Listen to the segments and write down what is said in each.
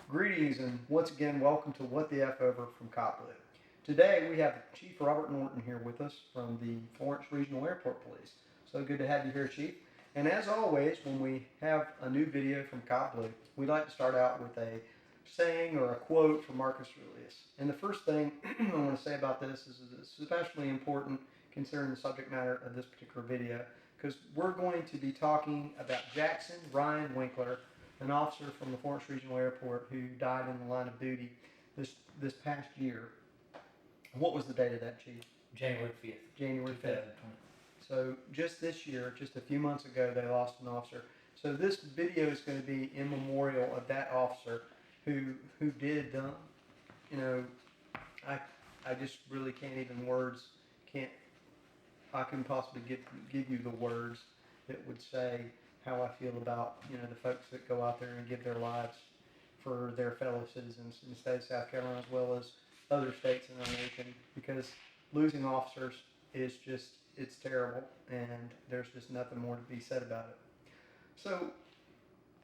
Greetings and once again, welcome to What the F Over from CopBLue. Today we have Chief Robert Norton here with us from the Florence Regional Airport Police. So good to have you here, Chief. And as always, when we have a new video from CopBLue, we like to start out with a saying or a quote from Marcus Aurelius. And the first thing I want to say about this is it's especially important considering the subject matter of this particular video, because we're going to be talking about Jackson Ryan Winkler, an officer from the Florence Regional Airport who died in the line of duty this past year. What was the date of that, Chief? January 5th. January 5th. So just this year, just a few months ago, they lost an officer. So this video is going to be in memorial of that officer who did, I just really can't even I can possibly give you the words that would say how I feel about the folks that go out there and give their lives for their fellow citizens in the state of South Carolina as well as other states in our nation, because losing officers is it's terrible, and there's just nothing more to be said about it. So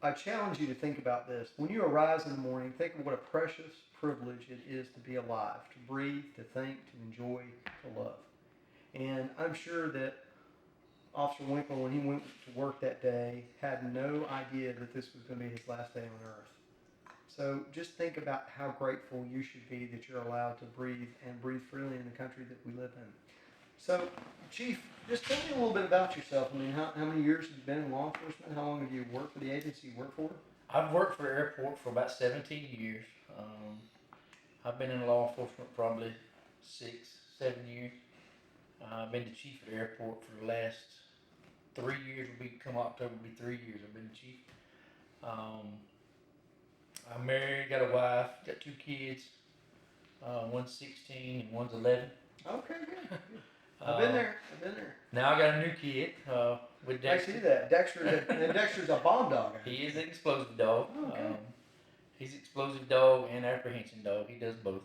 I challenge you to think about this. When you arise in the morning, think of what a precious privilege it is to be alive, to breathe, to think, to enjoy, to love. And I'm sure that Officer Winkler, when he went to work that day, had no idea that this was going to be his last day on earth. So just think about how grateful you should be that you're allowed to breathe and breathe freely in the country that we live in. So, Chief, just tell me a little bit about yourself. I mean, how many years have you been in law enforcement? How long have you worked for the agency you work for? I've worked for the airport for about 17 years. I've been in law enforcement probably 6, 7 years. I've been the chief of the airport for the last 3 years. Come October will be 3 years I've been the chief. I'm married, got a wife, got 2 kids. One's 16 and one's 11. Okay, good. I've been there. Now I got a new kid with Dexter. I see that. Dexter's a bomb dog. He is an explosive dog. Okay. He's an explosive dog and apprehension dog. He does both,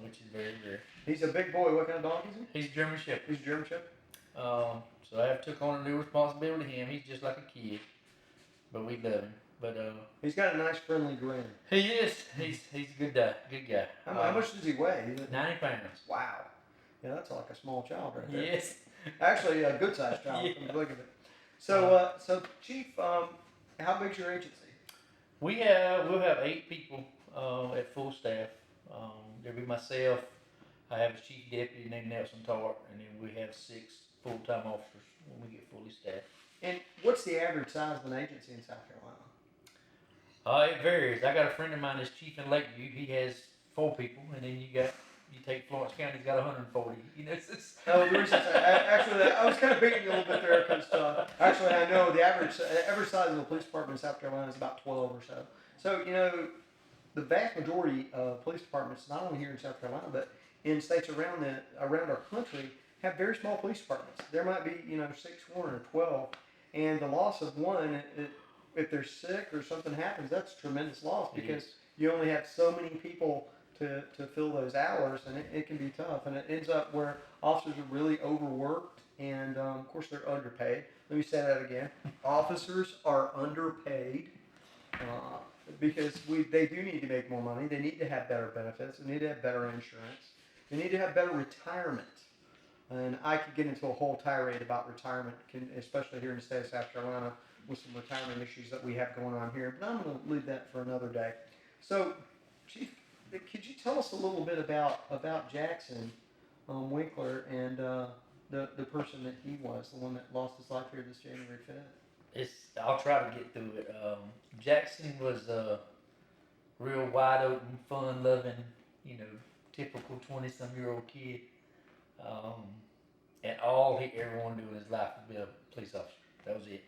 which is very rare. He's a big boy. What kind of dog is he? He's a German Shepherd. He's a German Shepherd. So I have took on a new responsibility to him. He's just like a kid, but we love him. But he's got a nice friendly grin. He is. He's a good guy. How much does he weigh? 90 pounds. Wow. Yeah, that's like a small child right there. Yes. Actually, a good-sized child. Yeah. From the look of it. So, Chief, how big's your agency? We'll have 8 people at full staff. There'll be myself. I have a chief deputy named Nelson Tart, and then we have 6 full-time officers when we get fully staffed. And what's the average size of an agency in South Carolina? It varies. I got a friend of mine that's chief in Lakeview. He has 4 people, and then you take Florence County, it's got 140. The reason actually, I was kind of beating you a little bit there because actually I know the average size of the police department in South Carolina is about 12 or so. So the vast majority of police departments, not only here in South Carolina but in states around our country, have very small police departments. There might be 6, 1, or 12, and the loss of one, if they're sick or something happens, that's a tremendous loss because you only have so many people to fill those hours, and it can be tough, and it ends up where officers are really overworked, and of course they're underpaid. Let me say that again. Officers are underpaid because they do need to make more money. They need to have better benefits. They need to have better insurance. They need to have better retirement. And I could get into a whole tirade about retirement, especially here in the state of South Carolina with some retirement issues that we have going on here. But I'm going to leave that for another day. So, Chief, could you tell us a little bit about Jackson Winkler and the person that he was, the one that lost his life here this January 5th? I'll try to get through it. Jackson was a real wide open, fun-loving, typical 20-some-year-old kid. And all he ever wanted to do in his life was be a police officer. That was it.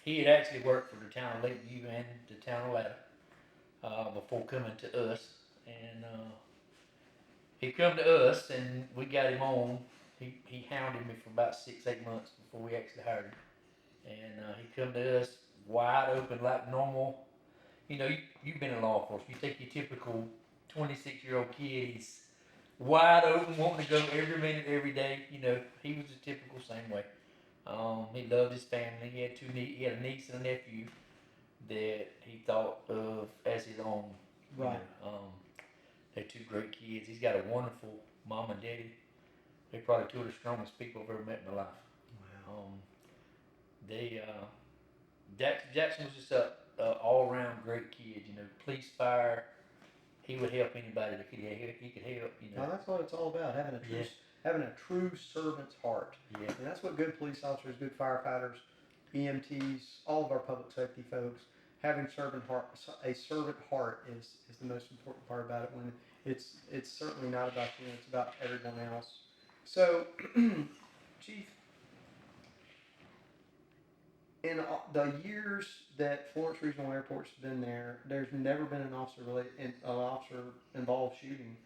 He had actually worked for the town of Lakeview and the town of Ladder before coming to us. And he come to us, and we got him on. He hounded me for about 6, 8 months before we actually hired him. And he come to us wide open, like normal. You've been in law enforcement. You take your typical 26-year-old kid. He's wide open, wanting to go every minute, every day. He was the typical same way. He loved his family. He had a niece and a nephew, that he thought of as his own. Right. They're two great kids. He's got a wonderful mom and daddy. They're probably two of the strongest people I've ever met in my life. Wow. They Jackson was just a all around great kid. Police, fire. He would help anybody that he could help. Now that's what it's all about, having a true servant's heart. Yeah. And that's what good police officers, good firefighters, EMTs, all of our public safety folks, having a servant heart is the most important part about it. When it's certainly not about you, it's about everyone else. So, Chief, in the years that Florence Regional Airport's been there, there's never been an officer involved shooting.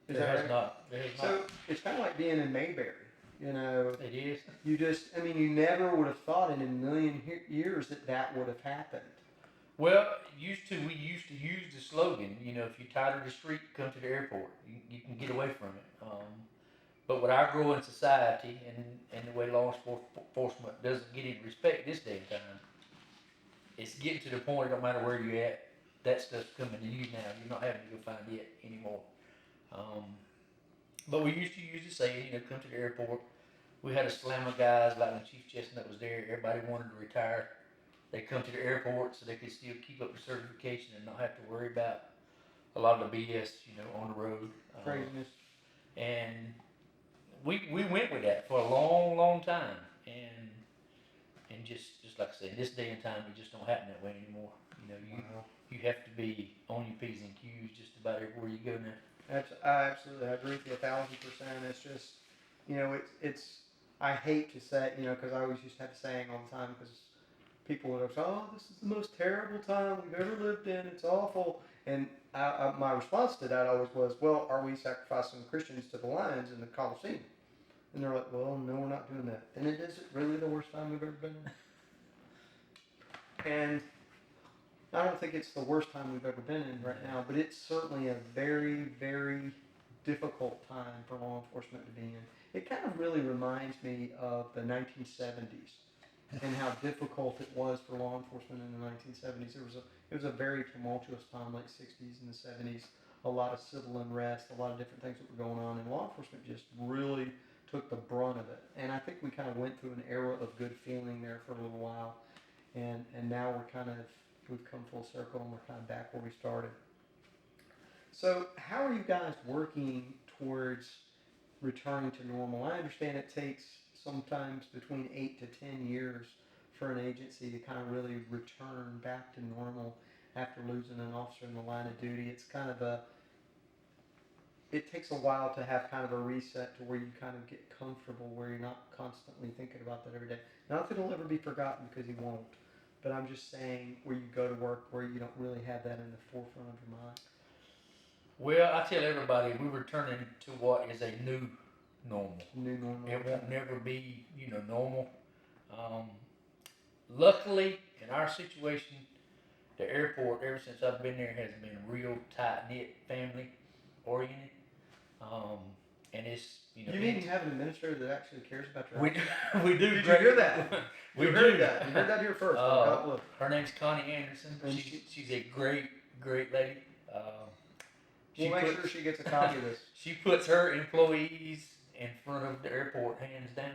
Is that right? There has So it's kind of like being in Mayberry. It is. You never would have thought in a million years that would have happened. Well, we used to use the slogan, if you're tired of the street, come to the airport. You can get away from it. But with our growing society and the way law enforcement doesn't get any respect this day and time, it's getting to the point, it don't matter where you're at, that stuff's coming to you now. You're not having to go find it anymore. But we used to use the saying, come to the airport. We had a slam of guys, like when Chief Chestnut was there, everybody wanted to retire. They come to the airport so they could still keep up their certification and not have to worry about a lot of the BS, on the road. Craziness. And we went with that for a long, long time. And just like I said, in this day and time, it just don't happen that way anymore. You have to be on your P's and Q's just about everywhere you go now. Absolutely, I agree with you 1,000%. It's just, it's. I hate to say, because I always used to have the saying all the time, because people would say, "Oh, this is the most terrible time we've ever lived in. It's awful." And my response to that always was, "Well, are we sacrificing Christians to the lions in the Colosseum?" And they're like, "Well, no, we're not doing that." And is it really the worst time we've ever been in? And I don't think it's the worst time we've ever been in right now, but it's certainly a very, very difficult time for law enforcement to be in. It kind of really reminds me of the 1970s and how difficult it was for law enforcement in the 1970s. It was a very tumultuous time, late 60s and the 70s. A lot of civil unrest, a lot of different things that were going on, and law enforcement just really took the brunt of it. And I think we kind of went through an era of good feeling there for a little while, and now we've come full circle and we're kind of back where we started. So how are you guys working towards returning to normal? I understand it takes sometimes between 8 to 10 years for an agency to kind of really return back to normal after losing an officer in the line of duty. It takes a while to have kind of a reset to where you kind of get comfortable, where you're not constantly thinking about that every day. Not that it'll ever be forgotten, because he won't. But I'm just saying, where you go to work where you don't really have that in the forefront of your mind. Well, I tell everybody we're returning to what is a new normal. New normal. It won't never be, normal. Luckily, in our situation, the airport, ever since I've been there, has been real tight-knit, family-oriented. And it's, You mean you have an administrator that actually cares about your we do. Did you hear that? We heard that. You heard that here first. Her name's Connie Anderson. She's a great lady. We'll make sure she gets a copy of this. She puts her employees in front of the airport, hands down.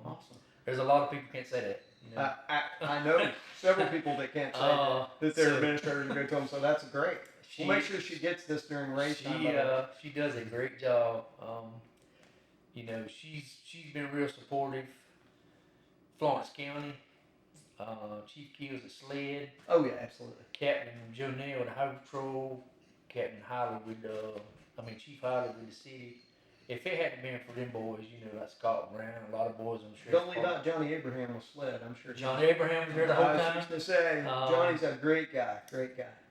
Awesome. There's a lot of people can't say that. I know several people that can't say that their administrators are going to tell them, so that's great. We'll make sure she gets this during race time. She does a great job. She's been real supportive. Florence County, Chief Keels at SLED. Oh yeah, absolutely. Captain Jonelle with the Highway Patrol. Captain Hyler Chief Hyler with the city. If it hadn't been for them boys, like Scott Brown, a lot of boys on the street. Don't leave out Johnny Abraham with SLED. I'm sure. Johnny Abraham was there the whole time. I was just to say, Johnny's a great guy.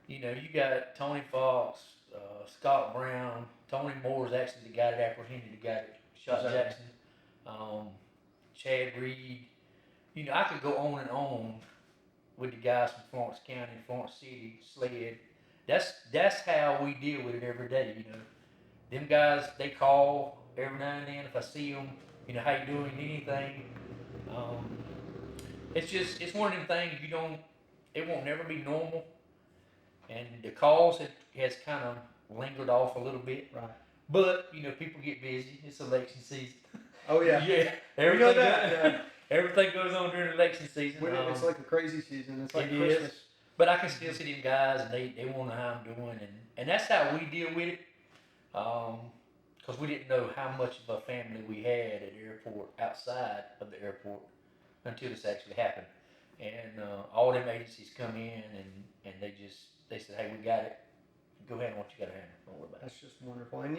You got Tony Fox, Scott Brown. Tony Moore is actually the guy that apprehended the guy that shot Jackson. Chad Reed. I could go on and on with the guys from Florence County, Florence City, SLED. That's how we deal with it every day. Them guys, they call every now and then. If I see them, how you doing? Need anything? It's one of them things you don't it won't never be normal, and the calls has kind of lingered off a little bit. Right. But people get busy. It's election season. Oh yeah. Yeah, We know that. Yeah. everything goes on during election season. It's like a crazy season. It's like It Christmas. is. But I can still see them guys, and they want to know how I'm doing, and that's how we deal with it. Because we didn't know how much of a family we had at the airport, outside of the airport, until this actually happened. And all them agencies come in, and they said, hey, we got it. Go ahead and what you got to handle. Don't worry about it. That's just wonderful. And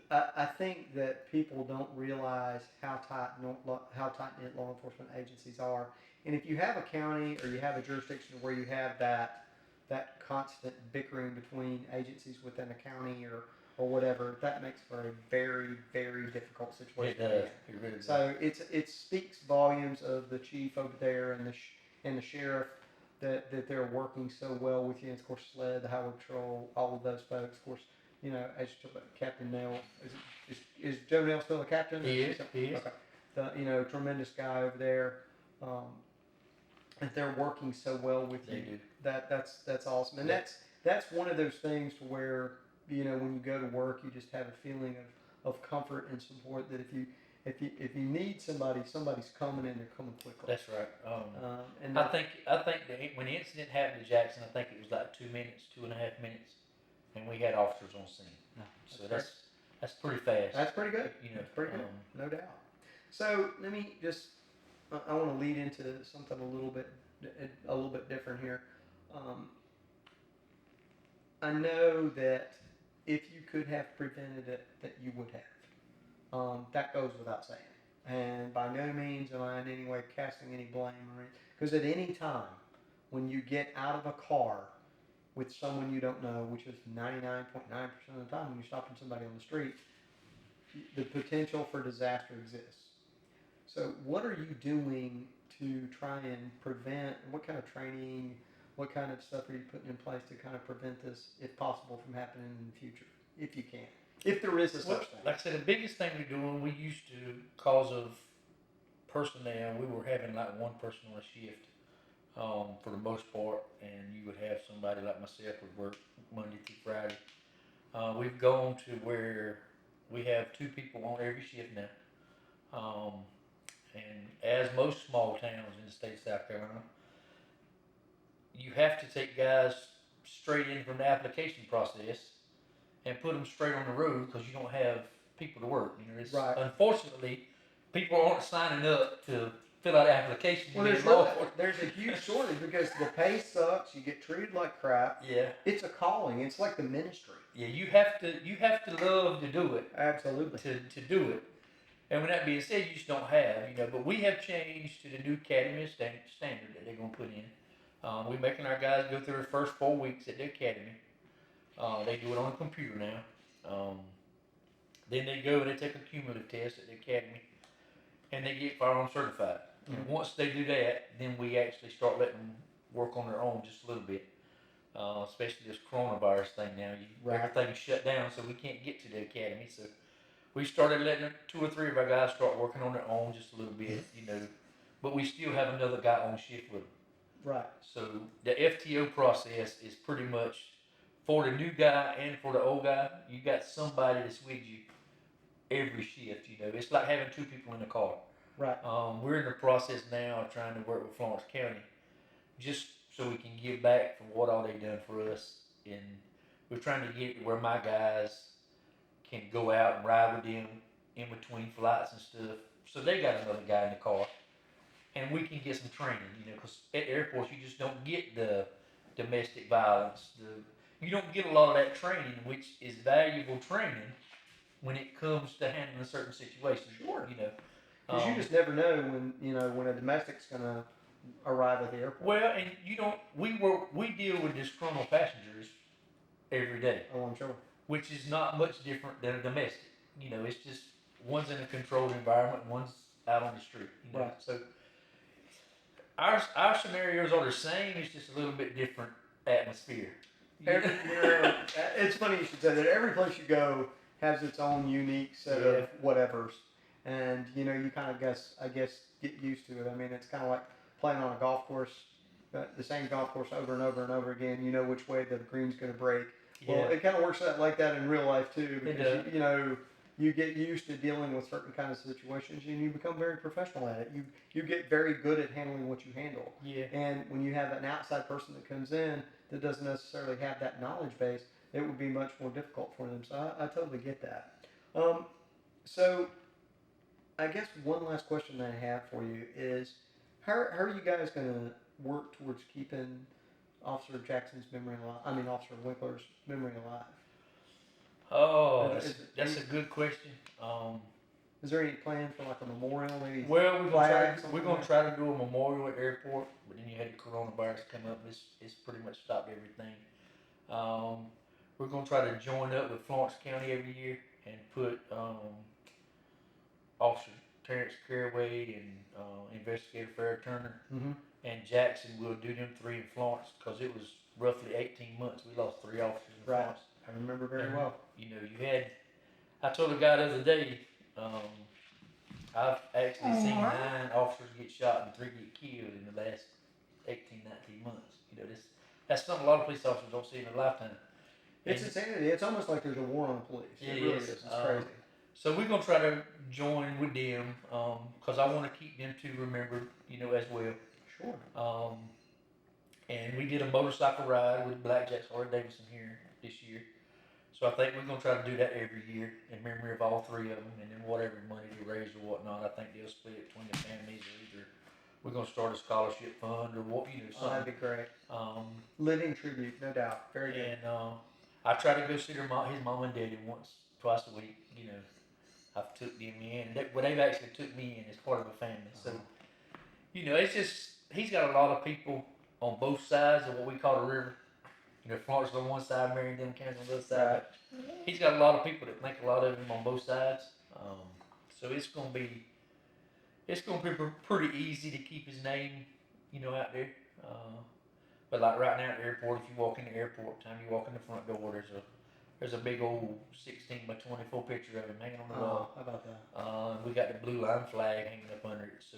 I think that people don't realize how tight-knit law enforcement agencies are. And if you have a county or you have a jurisdiction where you have that constant bickering between agencies within a county or whatever, that makes for a very, very difficult situation. It does. It really does. So it speaks volumes of the chief over there and the sheriff that they're working so well with you. And of course, SLED, the Highway Patrol, all of those folks. Of course, as you talk about Captain Nell, is Joe Nell still a captain? He is. Okay. The tremendous guy over there. And they're working so well with you. They do. That's awesome. And that's one of those things to where when you go to work, you just have a feeling of comfort and support that if you need somebody's coming and they're coming quickly. That's right. And I think that when the incident happened to Jackson, I think it was like 2 minutes, 2.5 minutes, and we had officers on scene. So that's pretty fast. That's pretty good. That's pretty good, no doubt. So let me just. I want to lead into something a little bit different here. I know that if you could have prevented it, that you would have. That goes without saying. And by no means am I in any way casting any blame on it. Because at any time, when you get out of a car with someone you don't know, which is 99.9% of the time when you're stopping somebody on the street, the potential for disaster exists. So what are you doing to try and prevent, what kind of training, what kind of stuff are you putting in place to kind of prevent this, if possible, from happening in the future, if you can, if there is a such thing? Like I said, the biggest thing we're doing, we used to, because of personnel, we were having like one person on a shift for the most part, and you would have somebody like myself would work Monday through Friday. We've gone to where we have 2 people on every shift now. And as most small towns in the state of South Carolina, you have to take guys straight in from the application process and put them straight on the road because you don't have people to work. It's, right. Unfortunately, people aren't signing up to fill out applications. Well, there's a huge shortage because the pay sucks. You get treated like crap. Yeah. It's a calling. It's like the ministry. Yeah, you have to love to do it. Absolutely. To do it. And with that being said, you just don't have, but we have changed to the new academy standard that they're going to put in. We're making our guys go through the first 4 weeks at the academy. They do it on a computer now. Then they go and they take a cumulative test at the academy, and they get firearm certified. Mm-hmm. And once they do that, then we actually start letting them work on their own just a little bit. Especially this coronavirus thing now. Everything's shut down, so we can't get to the academy. So we started letting 2 or 3 of our guys start working on their own just a little bit, but we still have another guy on shift with them. Right. So the FTO process is pretty much for the new guy and for the old guy. You got somebody that's with you every shift. It's like having 2 people in the car. Right. We're in the process now of trying to work with Florence County, just so we can give back for what all they done for us, and we're trying to get it where my guys can go out and ride with them in between flights and stuff. So they got another guy in the car, and we can get some training, because at airports you just don't get the domestic violence. You don't get a lot of that training, which is valuable training when it comes to handling certain situations. Sure. Because you just never know when a domestic's gonna arrive at the airport. Well, and we deal with disgruntled passengers every day. Oh, I'm sure. Which is not much different than a domestic. It's just one's in a controlled environment, one's out on the street. Right. So our scenarios are the same. It's just a little bit different atmosphere. It's funny you should say that. Every place you go has its own unique set of whatevers, and you kind of get used to it. I mean, it's kind of like playing on a golf course. the same golf course over and over and over again. You know which way the green's going to break. Well, Yeah. it kind of works out like that in real life too, It because does. you know you get used to dealing with certain kind of situations, and you become very professional at it. You get very good at handling what you handle. Yeah. And when you have an outside person that comes in that doesn't necessarily have that knowledge base, it would be much more difficult for them. So I totally get that. So I guess one last question that I have for you is, how are you guys going to work towards keeping Officer Jackson's memory alive? I mean, Officer Winkler's memory alive. Oh, that's Is a good question. is there any plan for like a memorial, maybe? Well, flag, we're something gonna like try to do a memorial at the airport, but then you had the coronavirus come up. It's pretty much stopped everything. We're gonna try to join up with Florence County every year and put Officer Terrence Caraway and Investigator Farrah Turner Mm-hmm. and Jackson. We'll do them three in Florence because it was roughly 18 months. We lost 3 officers in Right. Florence. I remember very And, well. you know, you had. I told a guy the other day. I've actually seen 9 officers get shot and 3 get killed in the last 18, 19 months. You know, that's something a lot of police officers don't see in their lifetime. It's And insanity. It's almost like there's a war on police. It really is. It's crazy. so we're gonna try to join with them because I want to keep them to remember, you know, as well. Sure. And we did a motorcycle ride with Blackjack's Harley Davidson here this year. So I think we're gonna try to do that every year in memory of all 3 of them, and then whatever money they raise or whatnot, I think they'll split it between the families, or either we're gonna start a scholarship fund or what, you know, Oh, that'd something. be great. Living tribute, no doubt. Very good. And I try to go see his mom and daddy twice a week. You know, I've took them in. They've actually took me in as part of a family. So, you know, it's just he's got a lot of people on both sides of what we call the river. You know, Florence on one side, Marion County on the other side. Right. He's got a lot of people that think a lot of him on both sides. So it's gonna be pretty easy to keep his name, you know, out there. But like right now at the airport, if you walk in the airport, time you walk in the front door, there's a big old 16 by 24 picture of him hanging on the wall. How about that? We got the blue line flag hanging up under it, so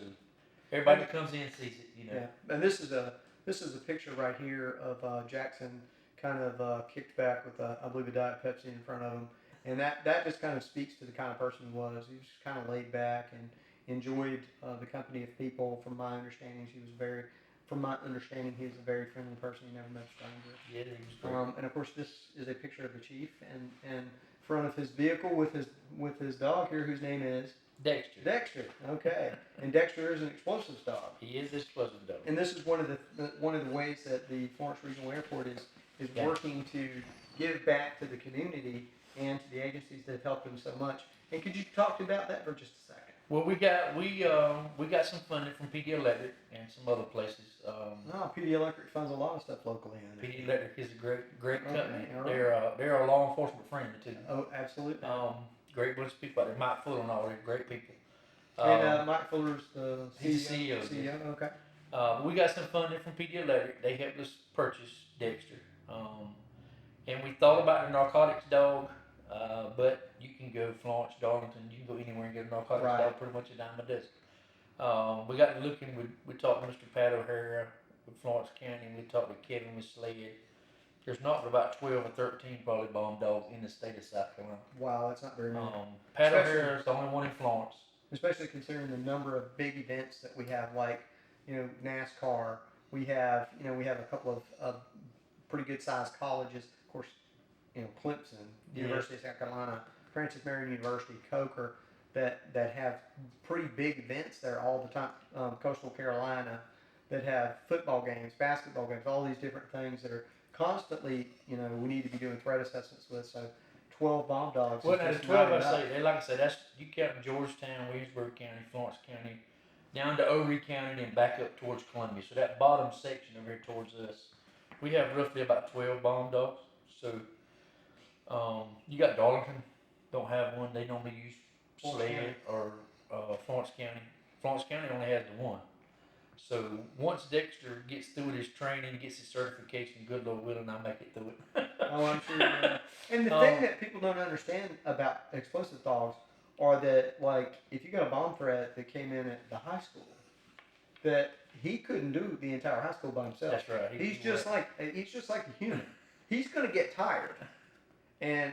everybody that comes in sees it, you know. Yeah, and this is a picture right here of Jackson kind of kicked back with I believe a Diet Pepsi in front of him, and that just kind of speaks to the kind of person he was. He was just kind of laid back and enjoyed the company of people. From my understanding, he was a very friendly person. He never met a stranger. Yeah, he was great. And of course, this is a picture of the chief and in front of his vehicle with his dog here, whose name is Dexter. Dexter. Okay, and Dexter is an explosives dog. He is an explosive dog. And this is one of the ways that the Florence Regional Airport is working to give back to the community and to the agencies that have helped them so much. And could you talk about that for just a second? Well, we got some funding from PD Electric and some other places. No, PD Electric funds a lot of stuff locally. PD Electric is a great company. All right. They're a law enforcement friend too. Oh, absolutely. Great bunch of people out there. Mike Fuller and all, they're great people. And Mike Fuller's the he's the CEO. CEO. Okay. We got some funding from PD Electric. They helped us purchase Dexter. And we thought about the narcotics dog, but you can go Florence, Darlington, you can go anywhere and get a narcotics dog pretty much a dime a dozen. We got looking, we talked to Mr. Pat O'Hara with Florence County, and we talked to Kevin with Sled. There's not but about 12 or 13 probably bomb dogs in the state of South Carolina. Wow, that's not very many. Pat O'Hara is the only one in Florence. Especially considering the number of big events that we have, like, you know, NASCAR. We have a couple of pretty good sized colleges. Of course, you know, Clemson, University of South Carolina, Francis Marion University, Coker, that have pretty big events there all the time. Coastal Carolina, that have football games, basketball games, all these different things that are constantly, you know, we need to be doing threat assessments with. So 12 bomb dogs. Well, now the 12, like I say, that's you count Georgetown, Williamsburg County, Florence County, down to Ouray County, and then back up towards Columbia. So that bottom section over here towards us, we have roughly about 12 bomb dogs. So you got Darlington, don't have one. They normally use Sled or Florence County. Florence County only has the one. So once Dexter gets through with his training, gets his certification, good Lord willing, I'll make it through it. Oh, I'm sure. And the thing that people don't understand about explosive dogs are that, like, if you got a bomb threat that came in at the high school, that he couldn't do the entire high school by himself. That's right. He's just like a human. He's going to get tired, and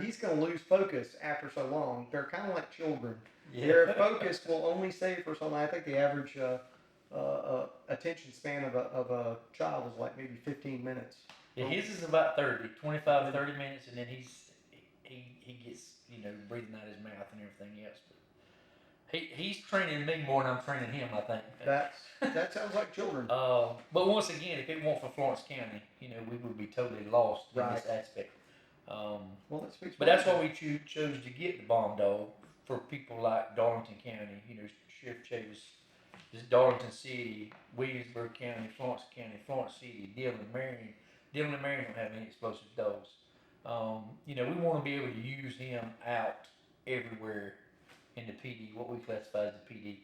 he's going to lose focus after so long. They're kind of like children. Yeah. Their focus will only stay for so long. I think the average attention span of a child is like maybe 15 minutes. Yeah, his is about 25 to 30 minutes, and then he gets breathing out his mouth and everything else. But he's training me more than I'm training him, I think. That sounds like children. But once again, if it weren't for Florence County, we would be totally lost in this aspect. Well, that speaks. But that's why we chose to get the bomb dog for people like Darlington County, Sheriff Chavis, this Darlington City, Williamsburg County, Florence City, Dillon and Marion. Dillon and Marion don't have any explosive dogs. We want to be able to use him out everywhere in the PD, what we classify as the PD.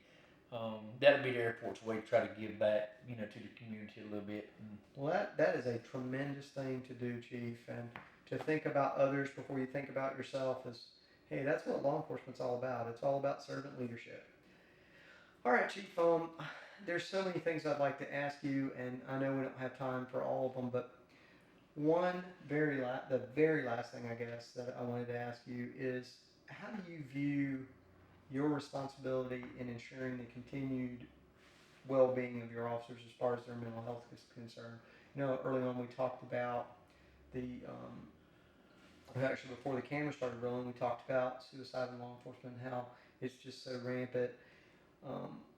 That'll be the airport's way to try to give back, to the community a little bit. Well, that is a tremendous thing to do, Chief, and to think about others before you think about yourself is, hey, that's what law enforcement's all about. It's all about servant leadership. All right, Chief. There's so many things I'd like to ask you, and I know we don't have time for all of them, but the very last thing I guess that I wanted to ask you is, how do you view your responsibility in ensuring the continued well-being of your officers as far as their mental health is concerned? Early on we talked about actually before the camera started rolling, we talked about suicide in law enforcement and how it's just so rampant.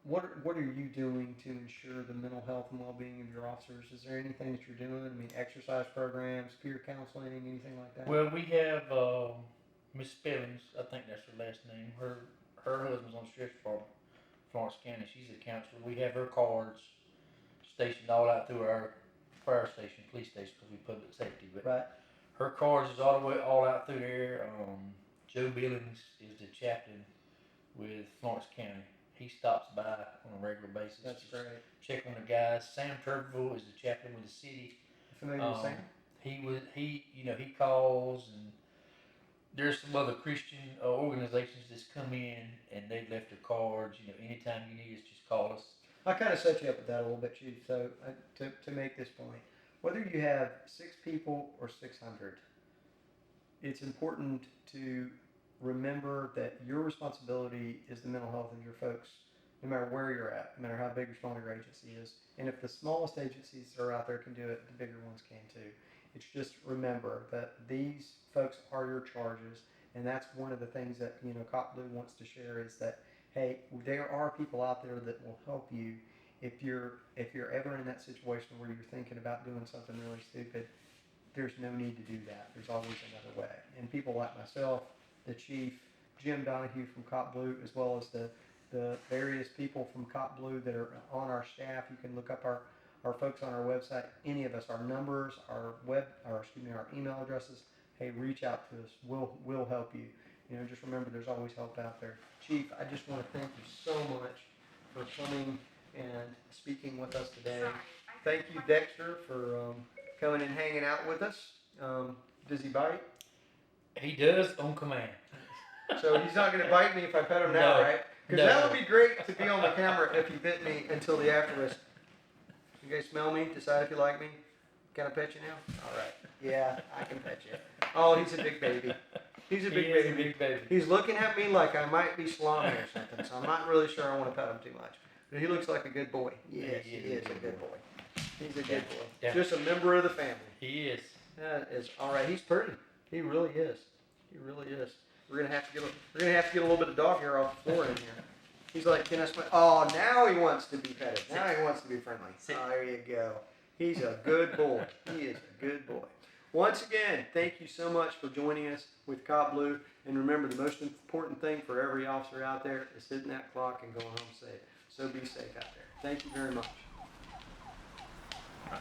What are you doing to ensure the mental health and well-being of your officers? Is there anything that you're doing? I mean, exercise programs, peer counseling, anything like that? Well, we have Miss Spellings, I think that's her last name. Her husband's on the sheriff's department, Florence County. She's a counselor. We have her cards stationed all out through our fire station, police station, because we public safety. But right. Her cards is all out through there. Joe Billings is the chaplain with Florence County. He stops by on a regular basis. That's great. Check on the guys. Sam Turberville is the chaplain with the city. Familiar with Sam? He calls, and there's some other Christian organizations that's come in and they've left their cards. Anytime you need us, just call us. I kind of set you up with that a little bit, Chief. So to make this point, whether you have 6 people or 600, it's important to remember that your responsibility is the mental health of your folks, no matter where you're at, no matter how big or small your agency is. And if the smallest agencies that are out there can do it, the bigger ones can too. It's just remember that these folks are your charges, and that's one of the things that CopBLue wants to share is that, hey, there are people out there that will help you if you're ever in that situation where you're thinking about doing something really stupid. There's no need to do that. There's always another way. And people like myself, the Chief, Jim Donahue from CopBLue, as well as the various people from CopBLue that are on our staff. You can look up our folks on our website. Any of us, our numbers, our email addresses. Hey, reach out to us. We'll help you. Just remember, there's always help out there. Chief, I just want to thank you so much for coming and speaking with us today. Thank you, Dexter, for coming and hanging out with us. Does he bite? He does on command. So he's not going to bite me if I pet him now, No. right? Because that would be great to be on the camera if he bit me until the afterwards. You guys smell me? Decide if you like me? Can I pet you now? All right. Yeah, I can pet you. Oh, he's a big baby. He's a big baby. He's looking at me like I might be slimy or something, so I'm not really sure I want to pet him too much. But he looks like a good boy. Yes, he is a good boy. He's a good boy. Yeah. Just a member of the family. He is. That is all right. He's pretty. He really is. He really is. We're gonna have to get a little bit of dog hair off the floor in here. He's like, can I smell? Oh, now he wants to be petted. Now he wants to be friendly. Oh, there you go. He's a good boy. He is a good boy. Once again, thank you so much for joining us with CopBLue. And remember, the most important thing for every officer out there is hitting that clock and going home safe. So be safe out there. Thank you very much. Yeah.